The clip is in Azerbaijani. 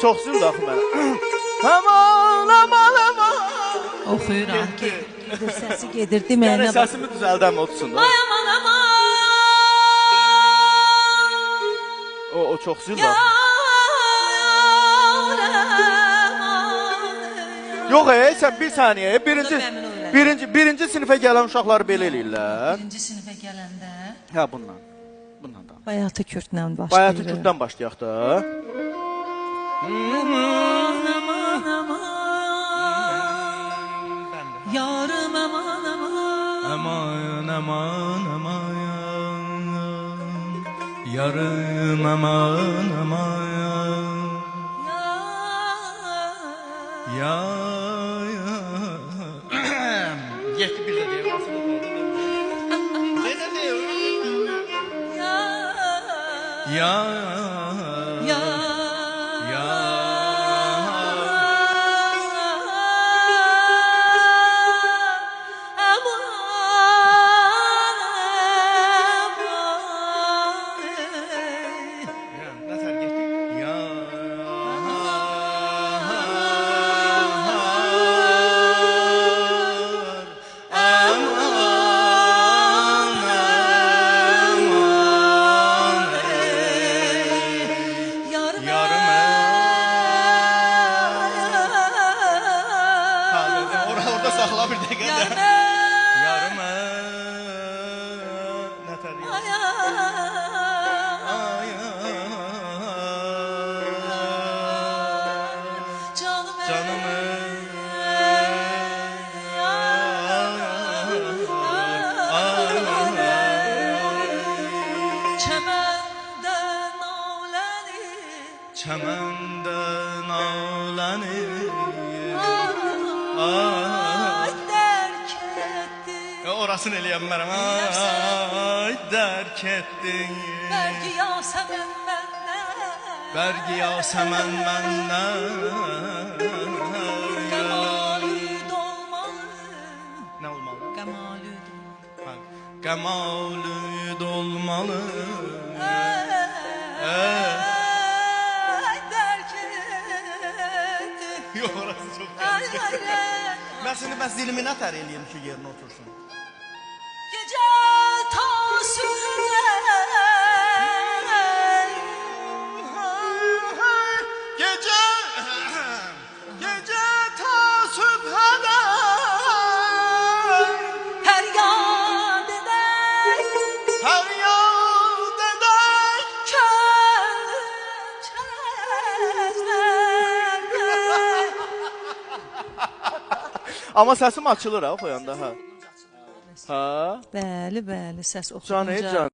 Çox züldə axı mənə. Aman, aman, aman. Oxuyuram ki, gedir, səsi gedir, deməyinə Yəni səsimi düzəldəm otursun da. Ay aman, aman. O çox züldə. Yox, sən bir saniyə, birinci sinifə gələn uşaqları belə eləyirlər. Birinci sinifə gələndə Hə, bundan da. Bayatı Kürdlə başlayır. Bayatı Kürddən başlayaq da. Aman, aman, aman. Yarım aman, aman. Aman, aman, aman. Yarım aman, aman. Ya. Yetti bir de diye. Ya. Ya. Ya. Aman, Nasıl geçti? Ya. Orada sakla bir dakika. Yarım Neter ya. Canım Çəməndən ağlanır. Ay dərk etdi. Orasını eləyənmərəm. Ay dərk etdin. Bərgi Yasəmən məndən. Bərgi Yasəmən məndən. Qəmalüd olmalı. Nə olmalı? Qəmalüd. Qəmalüd olmalı. Ay dərk etdi. Yox, orası çox Ay gəlir. ay ay. Mən seni dilimi nətər eləyim ki, yerinə otursun. Gecə ta sübhə. Gecə ta sübhədək. Fəryad edək. Fəryad edək. Amma səsim açılır ha, oxuyanda, hə. Hə? Bəli, bəli, səs Can, oxuyunca. can.